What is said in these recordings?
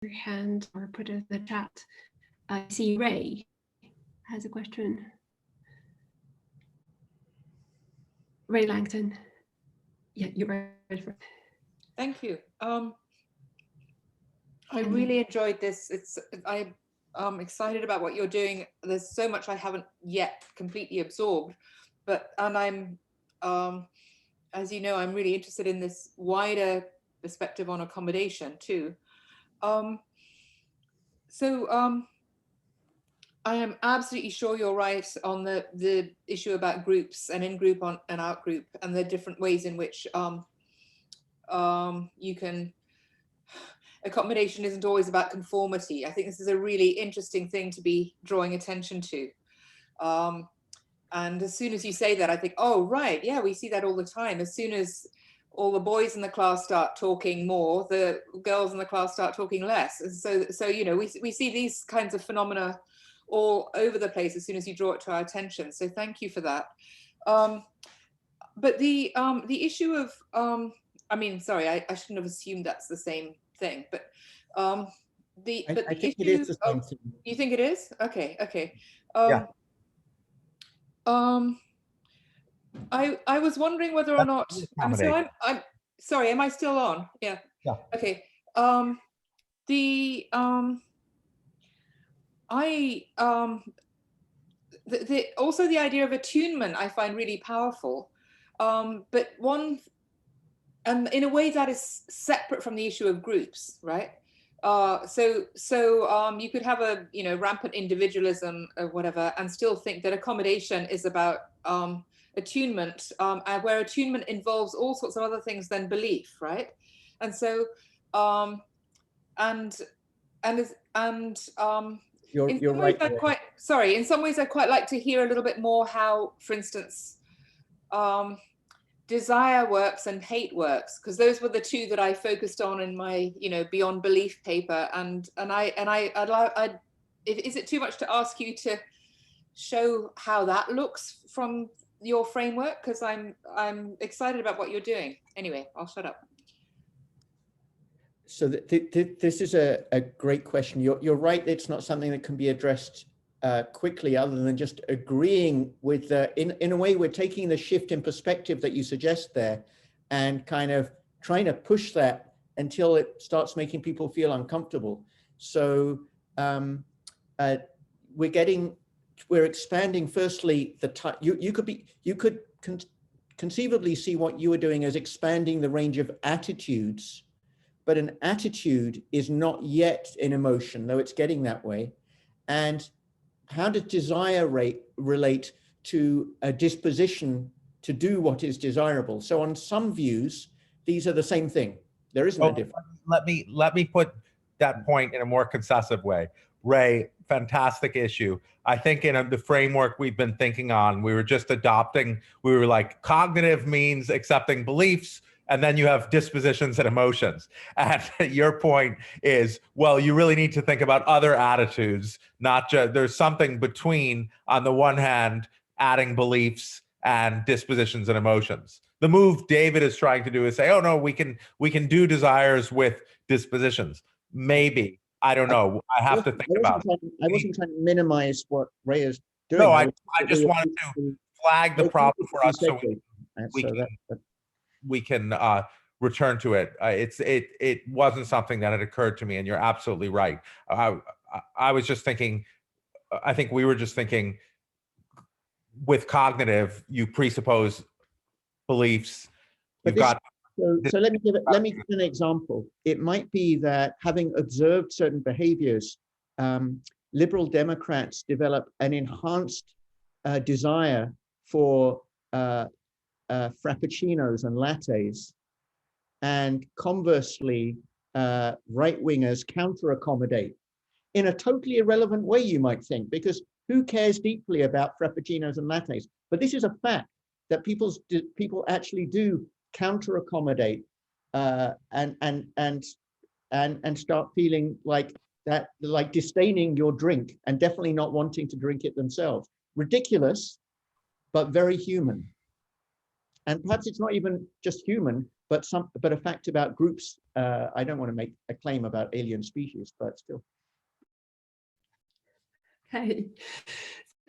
your hand or put it in the chat. I see Ray has a question. Ray Langton. Yeah, you're ready for it. Thank you. I really enjoyed this. I'm excited about what you're doing. There's so much I haven't yet completely absorbed, and I'm, as you know, I'm really interested in this wider perspective on accommodation too. I am absolutely sure you're right on the issue about groups and in-group and out-group and the different ways in which you can, accommodation isn't always about conformity. I think this is a really interesting thing to be drawing attention to. And as soon as you say that, I think, oh, right, yeah, we see that all the time. As soon as all the boys in the class start talking more, the girls in the class start talking less. And so you know, we see these kinds of phenomena all over the place as soon as you draw it to our attention. So thank you for that. But the issue of, I mean, sorry, I shouldn't have assumed that's the same thing, but I think it is the same thing. You think it is? Okay, okay. Yeah. I was wondering whether or not, I'm sorry, am I still on? Yeah. Yeah. Okay. Also the idea of attunement I find really powerful, but and in a way that is separate from the issue of groups, right? So you could have a rampant individualism or whatever, and still think that accommodation is about attunement, where attunement involves all sorts of other things than belief, right? And so You're right. In some ways I'd quite like to hear a little bit more how, for instance, desire works and hate works, because those were the two that I focused on in my Beyond Belief paper, and is it too much to ask you to show how that looks from your framework? Because I'm excited about what you're doing. Anyway, I'll shut up. So this is a great question. You're right. It's not something that can be addressed quickly, other than just agreeing with in a way we're taking the shift in perspective that you suggest there and kind of trying to push that until it starts making people feel uncomfortable. So we're expanding firstly the type. You could conceivably see what you were doing as expanding the range of attitudes, but an attitude is not yet an emotion, though it's getting that way. And how does desire relate to a disposition to do what is desirable? So on some views, these are the same thing. There isn't a difference. Let me put that point in a more concessive way. Ray, fantastic issue. I think in the framework we've been thinking on, we were just adopting, we were like, cognitive means accepting beliefs, and then you have dispositions and emotions. And your point is, well, you really need to think about other attitudes, not just, there's something between, on the one hand, adding beliefs and dispositions and emotions. The move David is trying to do is say, oh no, we can do desires with dispositions. Maybe, I don't know. I have to think about it. I wasn't trying to minimize what Ray is doing. No, I just wanted to flag the problem for us so we can return to it. It wasn't something that had occurred to me, and you're absolutely right. I was just thinking, I think we were just thinking with cognitive, you presuppose beliefs. So let me give an example. It might be that having observed certain behaviors, liberal Democrats develop an enhanced desire for frappuccinos and lattes, and conversely, right-wingers counter-accommodate in a totally irrelevant way, you might think, because who cares deeply about frappuccinos and lattes? But this is a fact that people actually do counter-accommodate and start feeling like that, like disdaining your drink and definitely not wanting to drink it themselves. Ridiculous, but very human. And perhaps it's not even just human, but a fact about groups. I don't want to make a claim about alien species, but still. Okay,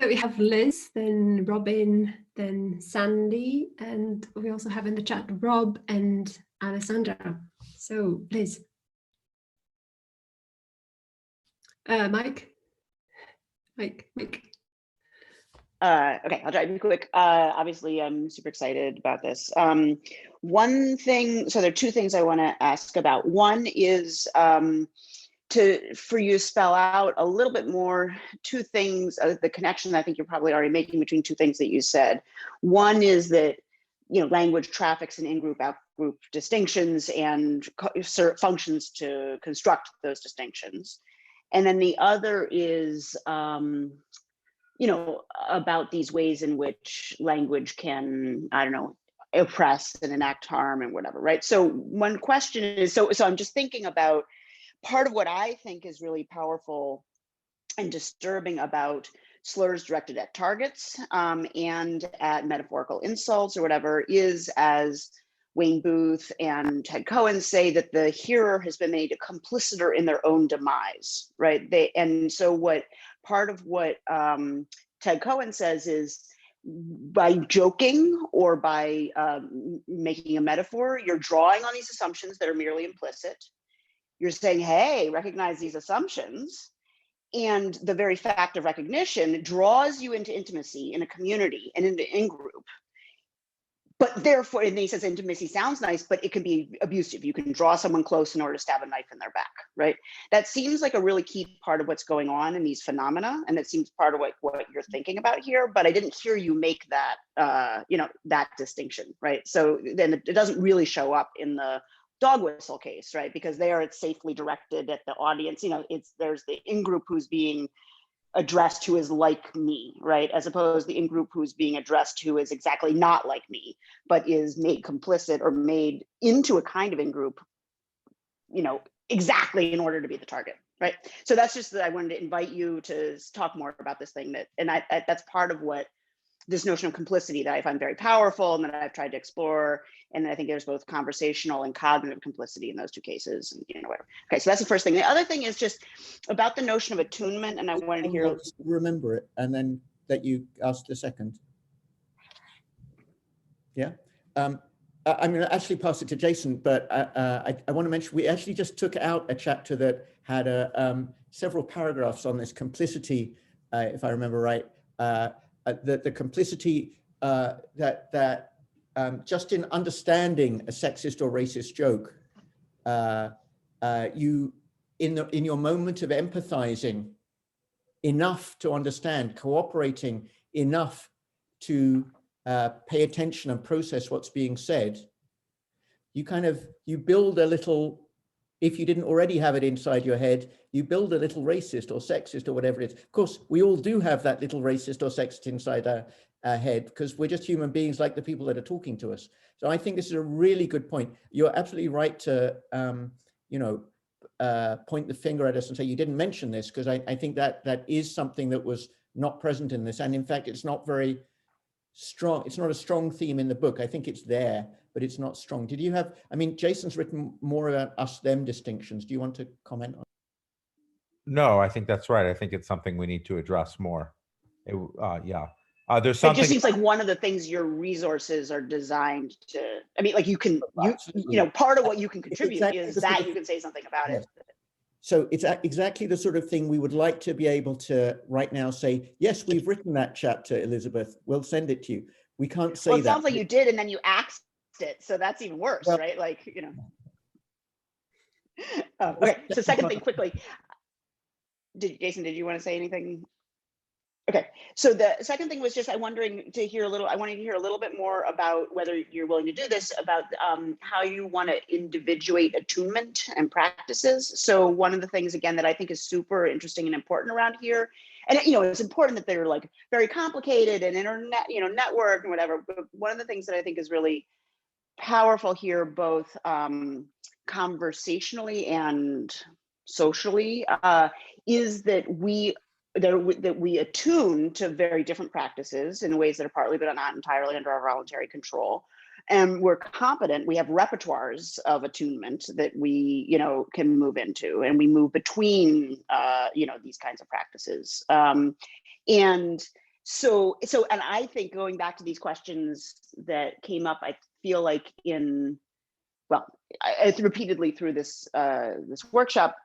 so we have Liz, then Robin, then Sandy, and we also have in the chat Rob and Alessandra. So Liz. Mike. Okay, I'll try to be quick. Obviously, I'm super excited about this. One thing, so there are two things I want to ask about. One is for you to spell out a little bit more two things, the connection I think you're probably already making between two things that you said. One is that, you know, language traffics in in-group, out-group distinctions and functions to construct those distinctions. And then the other is, you know, about these ways in which language can, I don't know, oppress and enact harm and whatever, right? So one question is, so I'm just thinking about part of what I think is really powerful and disturbing about slurs directed at targets and at metaphorical insults or whatever is, as Wayne Booth and Ted Cohen say, that the hearer has been made a compliciter in their own demise, right? And so what part of what Ted Cohen says is, by joking or by making a metaphor, you're drawing on these assumptions that are merely implicit. You're saying, hey, recognize these assumptions. And the very fact of recognition draws you into intimacy in a community and into in-group. But therefore, and he says intimacy sounds nice, but it can be abusive. You can draw someone close in order to stab a knife in their back, right? That seems like a really key part of what's going on in these phenomena. And it seems part of what you're thinking about here, but I didn't hear you make that, you know, that distinction, right? So then it doesn't really show up in the Dogwhistle case, right? Because there it's safely directed at the audience. You know, there's the in-group who's being addressed who is like me, right? As opposed to the in-group who's being addressed who is exactly not like me, but is made complicit or made into a kind of in-group, you know, exactly in order to be the target, right? So that's just that I wanted to invite you to talk more about this thing that's part of what this notion of complicity that I find very powerful and that I've tried to explore. And I think there's both conversational and cognitive complicity in those two cases, and, you know, whatever. Okay, so that's the first thing. The other thing is just about the notion of attunement, and I wanted to hear. Remember it, and then that you asked the second. Yeah. I'm going to actually pass it to Jason, but I want to mention we actually just took out a chapter that had several paragraphs on this complicity, if I remember right. The complicity that just in understanding a sexist or racist joke, you in your moment of empathizing enough to understand, cooperating enough to pay attention and process what's being said, you build a little. If you didn't already have it inside your head, you build a little racist or sexist or whatever it is. Of course, we all do have that little racist or sexist inside our head because we're just human beings like the people that are talking to us. So I think this is a really good point. You're absolutely right to, you know, point the finger at us and say, you didn't mention this, because I think that is something that was not present in this. And in fact, it's not very strong. It's not a strong theme in the book. I think it's there, but it's not strong. Did you have, I mean, Jason's written more about us-them distinctions. Do you want to comment on? No, I think that's right. I think it's something we need to address more. Yeah. There's It something. just seems like one of the things your resources are designed to, I mean, like you know, part of what you can contribute is that you can say something about it. So it's exactly the sort of thing we would like to be able to right now say, yes, we've written that chapter, Elizabeth, we'll send it to you. We can't say that. Well, it sounds like you did, and then you axed it. So that's even worse, well, right? Like, you know. Okay, so second thing quickly. Jason, did you want to say anything? Okay, so the second thing was just I wanted to hear a little bit more about whether you're willing to do this, about how you want to individuate attunement and practices. So one of the things, again, that I think is super interesting and important around here, and you know, it's important that they're like very complicated and internet, you know, network and whatever, but one of the things that I think is really powerful here, both conversationally and socially, is that we attune to very different practices in ways that are partly but not entirely under our voluntary control. and we're competent, we have repertoires of attunement that we, you know, can move into, and we move between, you know, these kinds of practices. And so, and I think going back to these questions that came up, I feel like in, well, it's repeatedly through this, this workshop,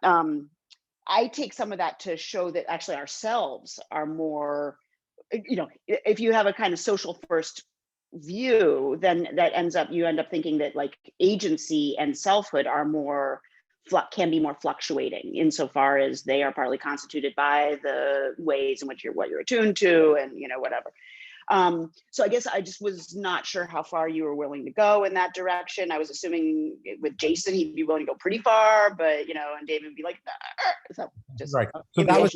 I take some of that to show that actually ourselves are more, you know, if you have a kind of social first view, then that ends up, you end up thinking that like agency and selfhood are more, can be more fluctuating insofar as they are partly constituted by the ways in which what you're attuned to, and, you know, whatever. So I guess I just was not sure how far you were willing to go in that direction. I was assuming with Jason, he'd be willing to go pretty far, but, you know, and David would be like, so just right. So that was,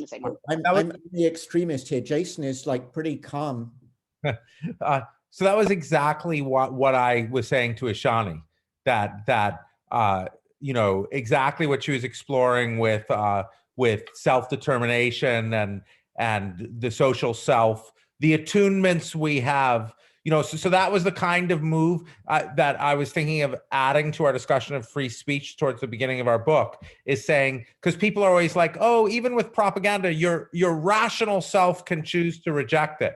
I'm the extremist here. Jason is like pretty calm. So that was exactly what I was saying to Ishani, that you know, exactly what she was exploring with self-determination and the social self, the attunements we have, you know, so that was the kind of move that I was thinking of adding to our discussion of free speech towards the beginning of our book, is saying, because people are always like, oh, even with propaganda, your rational self can choose to reject it.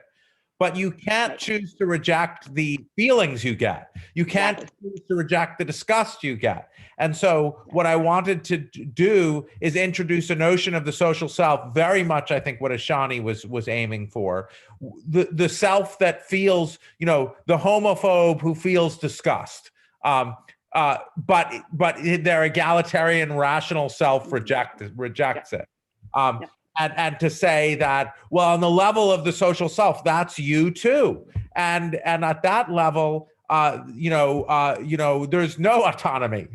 But you can't choose to reject the feelings you get. You can't choose to reject the disgust you get. And so what I wanted to do is introduce a notion of the social self, very much, I think, what Ishani was aiming for. The self that feels, you know, the homophobe who feels disgust. But their egalitarian, rational self rejects it. And to say that, well, on the level of the social self, that's you too, and at that level, you know, there's no autonomy.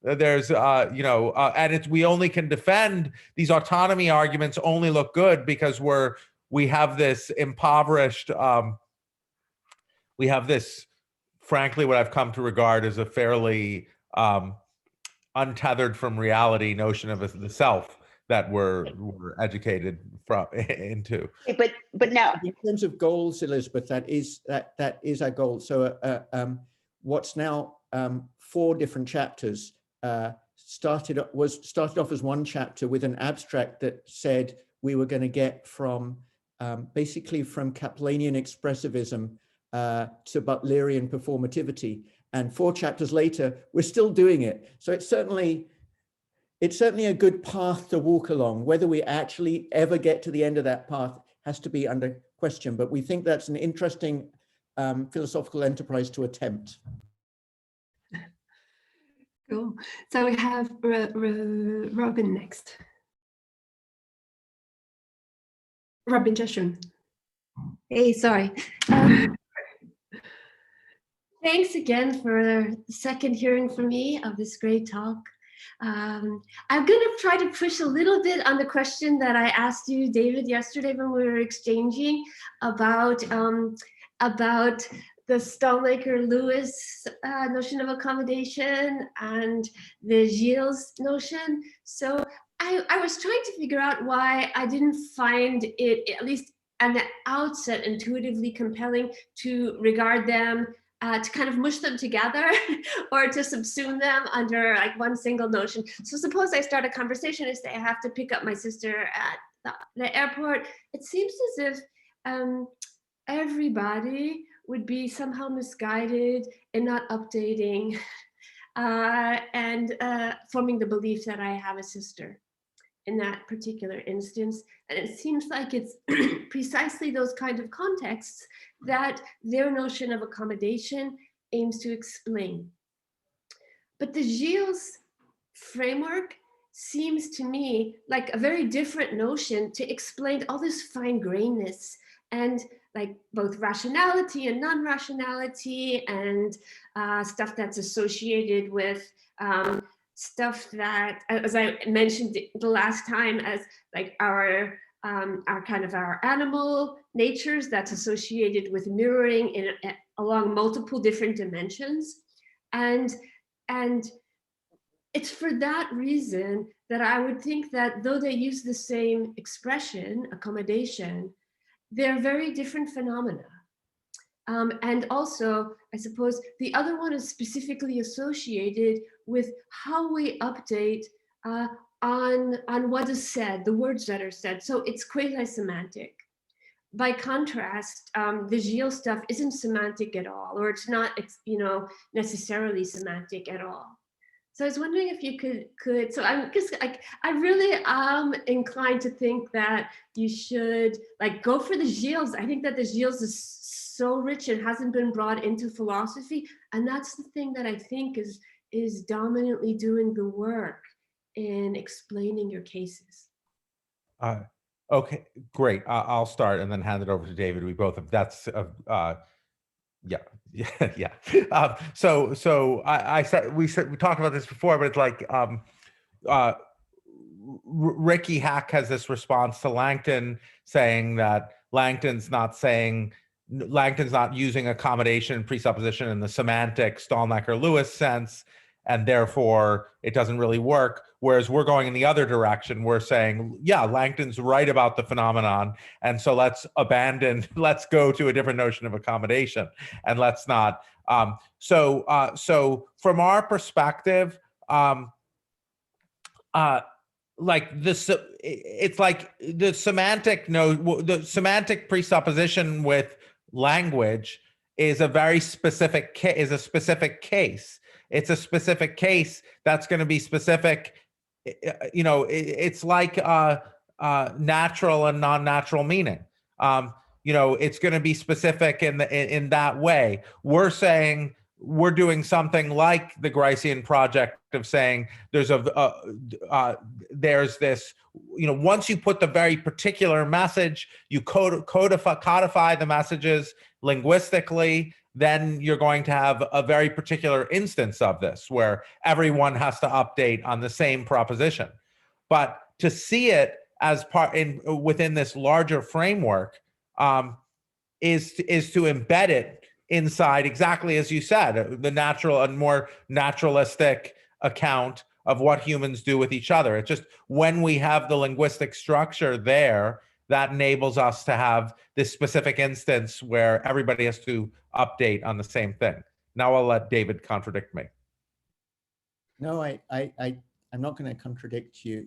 There's, you know, and it's, we only can defend these autonomy arguments only look good because we have this impoverished, we have this, frankly, what I've come to regard as a fairly untethered from reality notion of the self that we're educated into. But now, in terms of goals, Elizabeth, that is our goal. So what's now 4 different chapters started off as one chapter with an abstract that said we were going to get from basically from Kaplanian expressivism to Butlerian performativity, and 4 chapters later we're still doing it. So it's certainly a good path to walk along. Whether we actually ever get to the end of that path has to be under question, but we think that's an interesting philosophical enterprise to attempt. Cool. So we have Robin next. Robin Jeshun. Hey, sorry. Thanks again for the second hearing from me of this great talk. I'm going to try to push a little bit on the question that I asked you, David, yesterday when we were exchanging about the Stalnaker-Lewis notion of accommodation and the Gilles notion. So I was trying to figure out why I didn't find it, at least at the outset, intuitively compelling to regard them, to kind of mush them together or to subsume them under like one single notion. So suppose I start a conversation and say I have to pick up my sister at the airport. It seems as if everybody would be somehow misguided and not updating and forming the belief that I have a sister in that particular instance. And it seems like it's precisely those kind of contexts that their notion of accommodation aims to explain. But the Gilles framework seems to me like a very different notion to explain all this fine-grainedness and like both rationality and non-rationality and stuff that's associated with stuff that, as I mentioned the last time, as like our kind of our animal natures that's associated with mirroring along multiple different dimensions. And it's for that reason that I would think that though they use the same expression, accommodation, they're very different phenomena. And also, I suppose the other one is specifically associated with how we update on what is said, the words that are said. So it's quasi-semantic. By contrast, the Gilles stuff isn't semantic at all, or it's not, necessarily semantic at all. So I was wondering if you could. So I really am inclined to think that you should go for the Gilles. I think that the Gilles is so rich and hasn't been brought into philosophy, and that's the thing that I think is dominantly doing the work in explaining your cases. Okay, great. I'll start and then hand it over to David. We both have that's yeah. So I said we talked about this before, but it's like Ricky Hack has this response to Langton saying that Langton's not using accommodation presupposition in the semantic Stalnaker-Lewis sense, and therefore it doesn't really work. Whereas we're going in the other direction. We're saying, yeah, Langton's right about the phenomenon, and so let's go to a different notion of accommodation, and let's not. So from our perspective, like this, it's like the semantic presupposition with language is a very specific case. It's a specific case that's going to be specific. It's like natural and non-natural meaning. It's going to be specific in that way. We're saying we're doing something like the Gricean project of saying there's this, once you put the very particular message, you codify the messages linguistically, then you're going to have a very particular instance of this where everyone has to update on the same proposition. But to see it as within this larger framework is to embed it inside, exactly as you said, the natural and more naturalistic account of what humans do with each other. It's just when we have the linguistic structure there, that enables us to have this specific instance where everybody has to update on the same thing. Now I'll let David contradict me. No, I'm not going to contradict you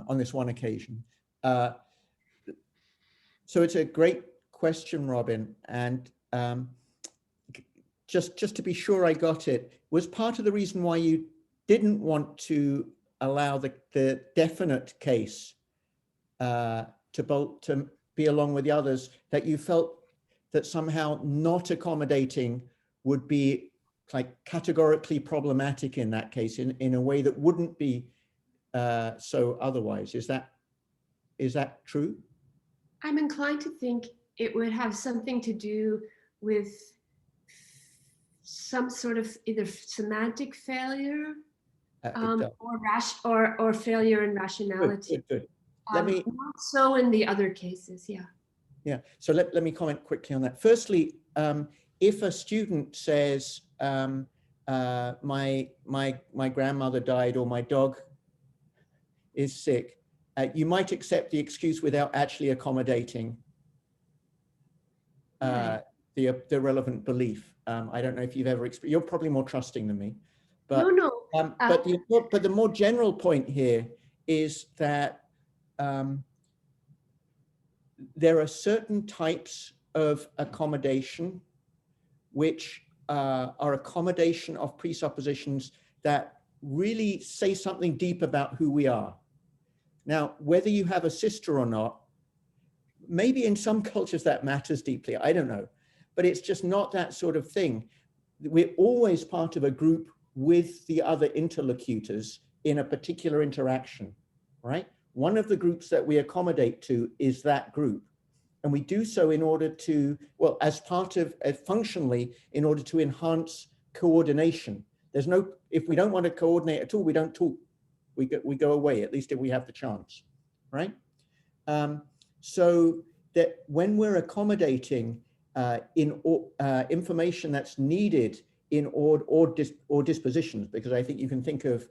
on this one occasion. So it's a great question, Robin, and just to be sure I got it, was part of the reason why you didn't want to allow the definite case to be along with the others, that you felt that somehow not accommodating would be like categorically problematic in that case, in a way that wouldn't be so otherwise. Is that true? I'm inclined to think it would have something to do with some sort of either semantic failure or failure in rationality. Good. Let me, not so in the other cases, yeah. Yeah, so let me comment quickly on that. Firstly, if a student says, my grandmother died or my dog is sick, you might accept the excuse without actually accommodating the relevant belief. I don't know if you've ever experienced, you're probably more trusting than me, but no. But the more general point here is that there are certain types of accommodation which are accommodation of presuppositions that really say something deep about who we are. Now, whether you have a sister or not, maybe in some cultures that matters deeply, I don't know, but it's just not that sort of thing. We're always part of a group with the other interlocutors in a particular interaction, right? One of the groups that we accommodate to is that group. And we do so in order to, well, as part of, functionally, in order to enhance coordination. There's no, if we don't want to coordinate at all, we don't talk. We go away, at least if we have the chance, right? So that when we're accommodating information that's needed in or dispositions, because I think you can think of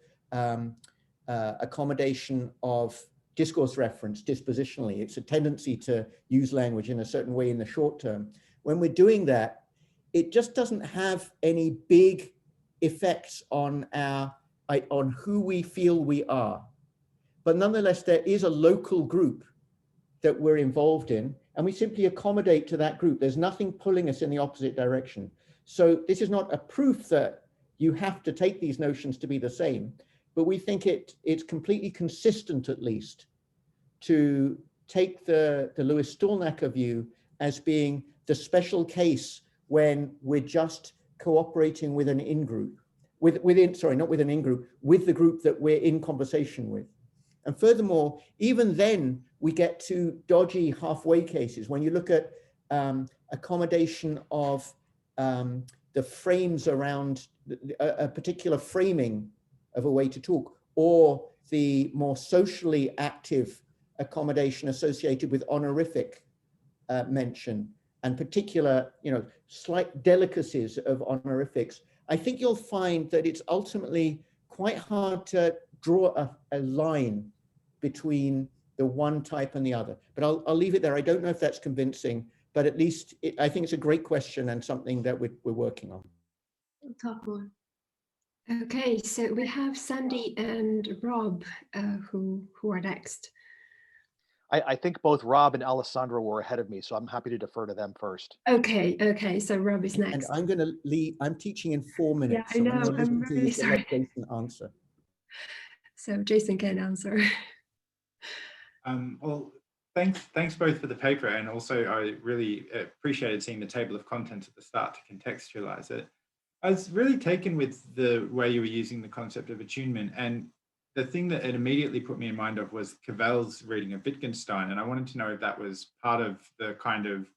accommodation of discourse reference dispositionally. It's a tendency to use language in a certain way in the short term. when we're doing that, it just doesn't have any big effects on on who we feel we are. But nonetheless, there is a local group that we're involved in, and we simply accommodate to that group. There's nothing pulling us in the opposite direction. So this is not a proof that you have to take these notions to be the same, but we think it's completely consistent, at least, to take the Louis Stulnacker view as being the special case when we're just cooperating with an in-group, not with an in-group, with the group that we're in conversation with. And furthermore, even then, we get to dodgy halfway cases. When you look at accommodation of the frames around a particular framing of a way to talk, or the more socially active accommodation associated with honorific mention, and particular, slight delicacies of honorifics, I think you'll find that it's ultimately quite hard to draw a line between the one type and the other. But I'll leave it there. I don't know if that's convincing, but at least I think it's a great question and something that we're working on. We'll talk more. Okay, so we have Sandy and Rob who are next. I think both Rob and Alessandro were ahead of me, so I'm happy to defer to them first. Okay, so Rob is next. And I'm going to leave. I'm teaching in 4 minutes. Yeah, I know. So I'm really sorry. Let Jason answer. So Jason can answer. Well, thanks both for the paper, and also I really appreciated seeing the table of contents at the start to contextualize it. I was really taken with the way you were using the concept of attunement, and the thing that it immediately put me in mind of was Cavell's reading of Wittgenstein, and I wanted to know if that was part of the kind of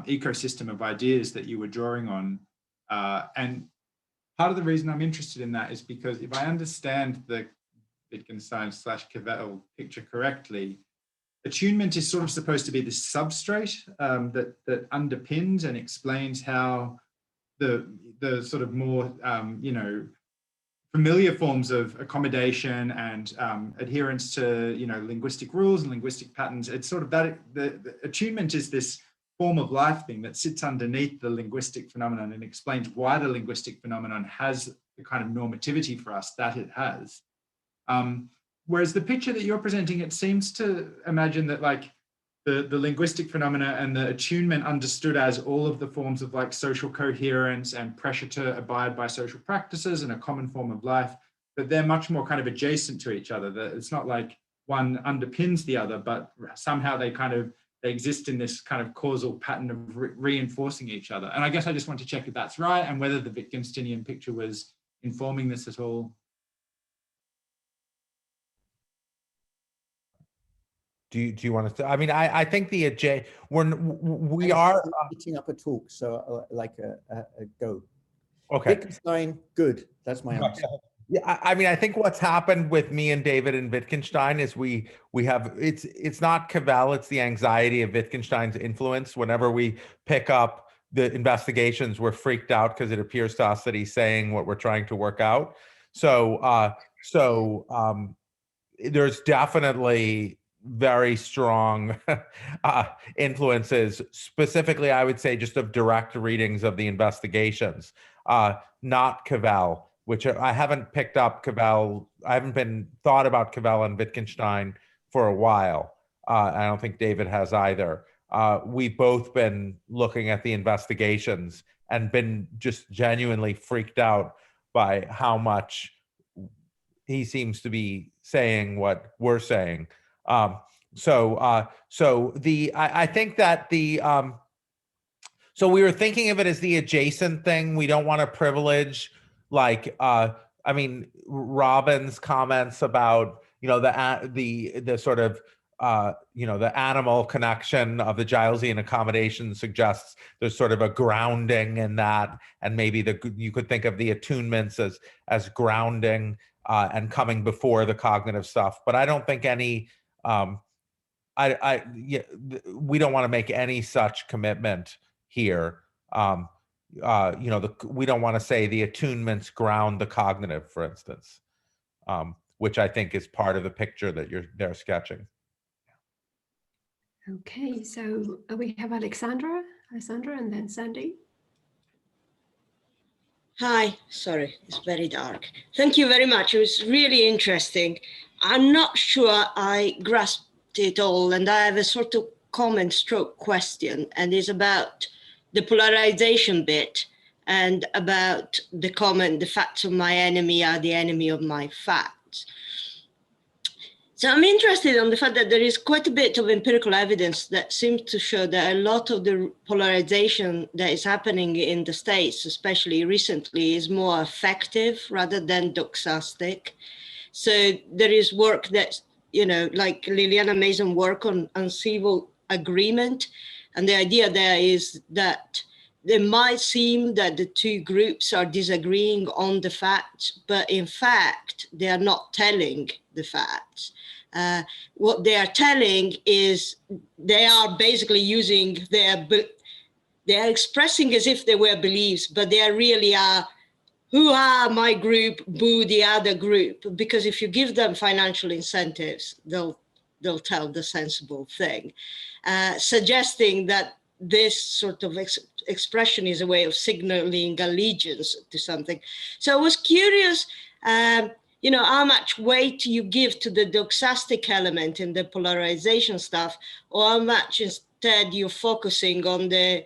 ecosystem of ideas that you were drawing on. And part of the reason I'm interested in that is because if I understand the Wittgenstein/Cavell picture correctly, attunement is sort of supposed to be the substrate that underpins and explains how the sort of more familiar forms of accommodation and adherence to linguistic rules and linguistic patterns. It's sort of that the attunement is this form of life thing that sits underneath the linguistic phenomenon and explains why the linguistic phenomenon has the kind of normativity for us that it has. Whereas the picture that you're presenting, it seems to imagine that like the linguistic phenomena and the attunement understood as all of the forms of like social coherence and pressure to abide by social practices and a common form of life, but they're much more kind of adjacent to each other. That it's not like one underpins the other, but somehow they exist in this kind of causal pattern of reinforcing each other. And I guess I just want to check if that's right and whether the Wittgensteinian picture was informing this at all. Do you want to? I mean, I think we are picking up a talk, so like a go. Okay. Wittgenstein, good. That's my answer. Yeah, I mean, I think what's happened with me and David and Wittgenstein is we have it's not Cavell, it's the anxiety of Wittgenstein's influence. Whenever we pick up the investigations, we're freaked out because it appears to us that he's saying what we're trying to work out. So there's definitely very strong influences, specifically, I would say, just of direct readings of the investigations, not Cavell, which I haven't picked up Cavell. I haven't been thought about Cavell and Wittgenstein for a while. I don't think David has either. We've both been looking at the investigations and been just genuinely freaked out by how much he seems to be saying what we're saying. I think that so we were thinking of it as the adjacent thing. We don't want to privilege, like, I mean, Robin's comments about, the sort of, the animal connection of the Gilesian accommodation suggests there's sort of a grounding in that, and maybe you could think of the attunements as grounding and coming before the cognitive stuff. But I don't think any, we don't want to make any such commitment here. We don't want to say the attunements ground the cognitive, for instance, which I think is part of the picture that they're sketching. Okay, so we have Alexandra Alessandra, and then Sandy. Hi, sorry, it's very dark. Thank you very much. It was really interesting. I'm not sure I grasped it all, and I have a sort of comment stroke question, and it's about the polarization bit and about the comment, the facts of my enemy are the enemy of my facts. So I'm interested on the fact that there is quite a bit of empirical evidence that seems to show that a lot of the polarization that is happening in the States, especially recently, is more affective rather than doxastic. So there is work that, like Liliana Mason work on civil agreement. And the idea there is that it might seem that the two groups are disagreeing on the facts, but in fact, they are not telling the facts. What they are telling is they are basically using they are expressing as if they were beliefs, but they really are, who are my group, boo the other group, because if you give them financial incentives, they'll tell the sensible thing, suggesting that this sort of expression is a way of signaling allegiance to something. So I was curious, how much weight you give to the doxastic element in the polarization stuff, or how much instead you're focusing on the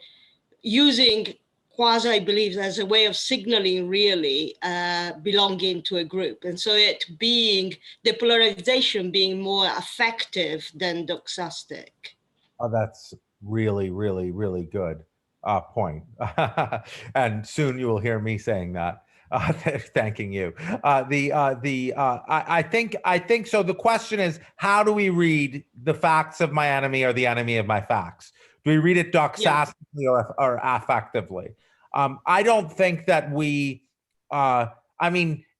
using quasi-beliefs as a way of signaling really belonging to a group. And so it being, the polarization being more affective than doxastic. Oh, that's really, really, really good point. And soon you will hear me saying that. Thanking you. I think so. The question is, how do we read the facts of my enemy or the enemy of my facts? Do we read it doxastically or affectively? I don't think that we.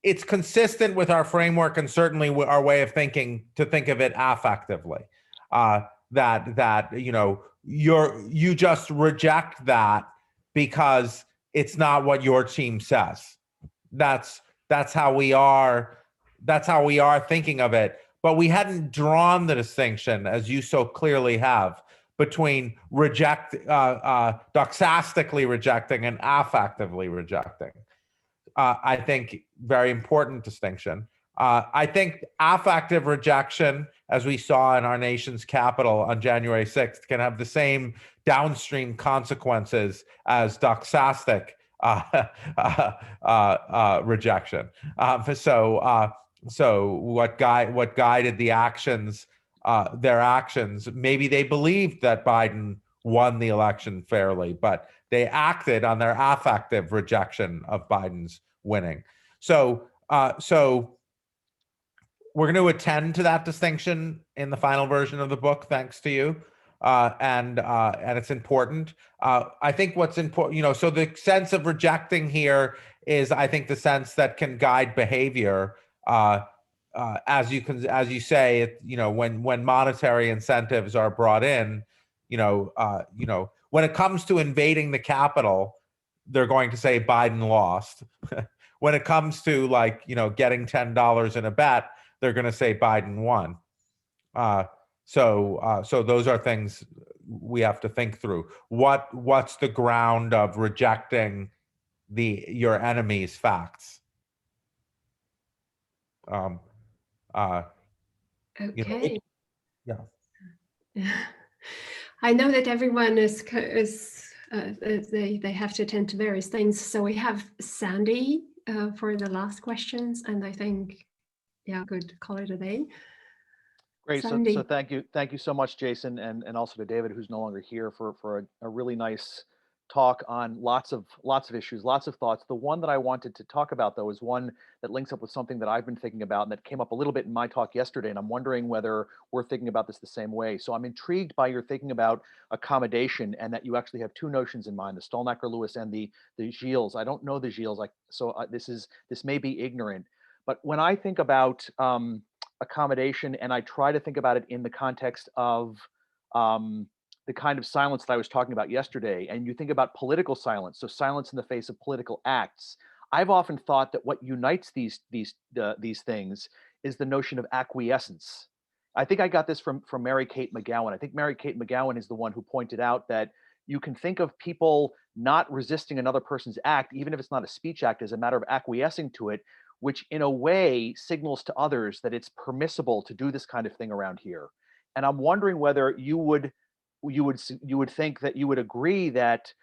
It's consistent with our framework and certainly our way of thinking to think of it affectively. You just reject that because it's not what your team says. That's how we are thinking of it. But we hadn't drawn the distinction, as you so clearly have, between doxastically rejecting and affectively rejecting. I think very important distinction. I think affective rejection, as we saw in our nation's capital on January 6th, can have the same downstream consequences as doxastic rejection. So what guided the actions, their actions? Maybe they believed that Biden won the election fairly, but they acted on their affective rejection of Biden's winning. So we're going to attend to that distinction in the final version of the book, thanks to you. And it's important. I think what's important, so the sense of rejecting here is, I think, the sense that can guide behavior. As you say, when monetary incentives are brought in, when it comes to invading the Capitol, they're going to say Biden lost. When it comes to getting $10 in a bet, they're going to say Biden won. So those are things we have to think through. What's the ground of rejecting your enemy's facts? Okay. Yeah. I know that everyone is they have to attend to various things. So we have Sandy for the last questions, and I think, good, call it a day. Great. So thank you so much, Jason, and also to David, who's no longer here, for a really nice talk on lots of issues, lots of thoughts. The one that I wanted to talk about, though, is one that links up with something that I've been thinking about and that came up a little bit in my talk yesterday, and I'm wondering whether we're thinking about this the same way. So I'm intrigued by your thinking about accommodation, and that you actually have two notions in mind: the Stolnacker-Lewis and the Gilles. I don't know the Gilles, this may be ignorant, but when I think about accommodation, and I try to think about it in the context of the kind of silence that I was talking about yesterday, and you think about political silence, so silence in the face of political acts. I've often thought that what unites these things is the notion of acquiescence. I think I got this from Mary Kate McGowan. I think Mary Kate McGowan is the one who pointed out that you can think of people not resisting another person's act, even if it's not a speech act, as a matter of acquiescing to it, which in a way signals to others that it's permissible to do this kind of thing around here. And I'm wondering whether you would think that you would agree that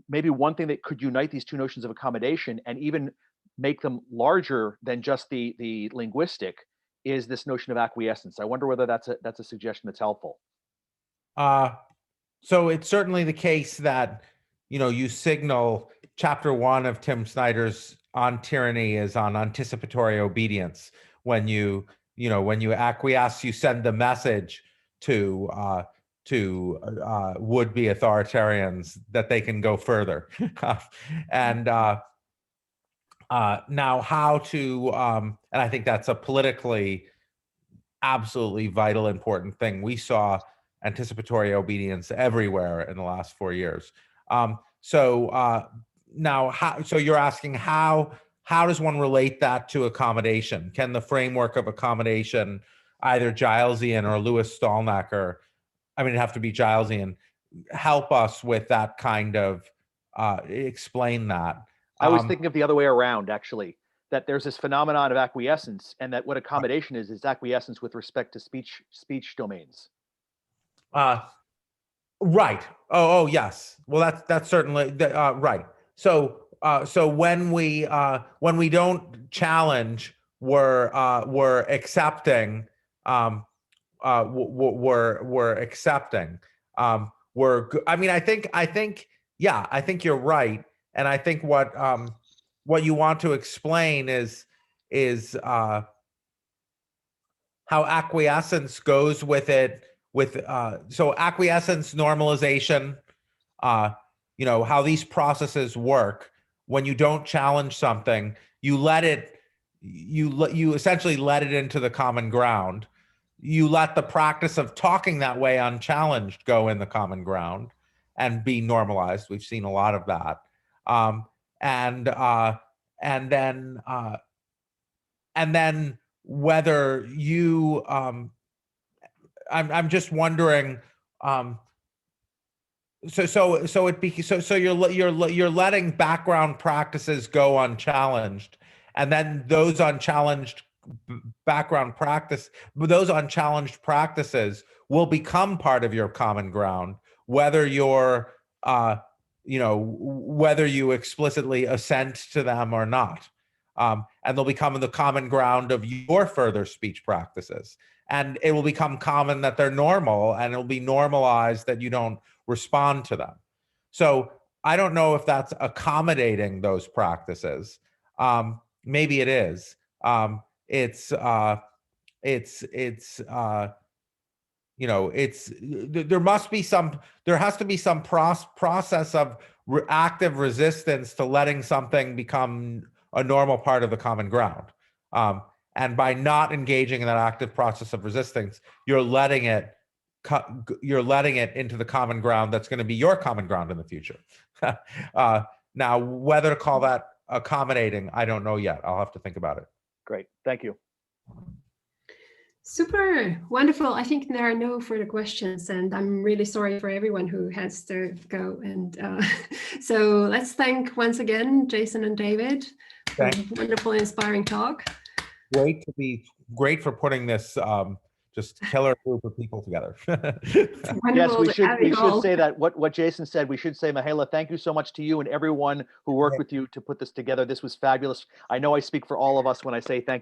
maybe one thing that could unite these two notions of accommodation and even make them larger than just the linguistic is this notion of acquiescence. I wonder whether that's a suggestion that's helpful. So it's certainly the case that, you signal chapter 1 of Tim Snyder's On Tyranny is on anticipatory obedience. When you acquiesce, you send the message to would-be authoritarians that they can go further. And now how to, and I think that's a politically absolutely vital, important thing. We saw anticipatory obedience everywhere in the last 4 years. So you're asking how does one relate that to accommodation? Can the framework of accommodation, either Gilesian or Louis Stallnacher, it'd have to be Gilesian, help us with that kind of, explain that? I was thinking of the other way around, actually, that there's this phenomenon of acquiescence, and that what accommodation is acquiescence with respect to speech domains. Right. Oh, yes. Well, that's certainly right. So when we don't challenge, we're accepting. We're accepting. I think you're right, and I think what you want to explain is how acquiescence goes with it. So acquiescence, normalization, how these processes work. When you don't challenge something, you essentially let it into the common ground. You let the practice of talking that way unchallenged go in the common ground and be normalized. We've seen a lot of that. And then whether you, I'm just wondering. So you're letting background practices go unchallenged, and then those unchallenged practices will become part of your common ground, whether you're whether you explicitly assent to them or not. And they'll become the common ground of your further speech practices. And it will become common that they're normal, and it'll be normalized that you don't respond to them. So I don't know if that's accommodating those practices. Maybe it is. There has to be some process of active resistance to letting something become a normal part of the common ground. And by not engaging in that active process of resistance, you're letting it into the common ground that's going to be your common ground in the future. Now, whether to call that accommodating, I don't know yet. I'll have to think about it. Great, thank you. Super, wonderful. I think there are no further questions, and I'm really sorry for everyone who has to go. And so let's thank once again Jason and David for a wonderful, inspiring talk. Great for putting this just killer group of people together. Yes, we should say that what Jason said. We should say, Mihaela, thank you so much to you and everyone who worked with you to put this together. This was fabulous. I know I speak for all of us when I say thank you.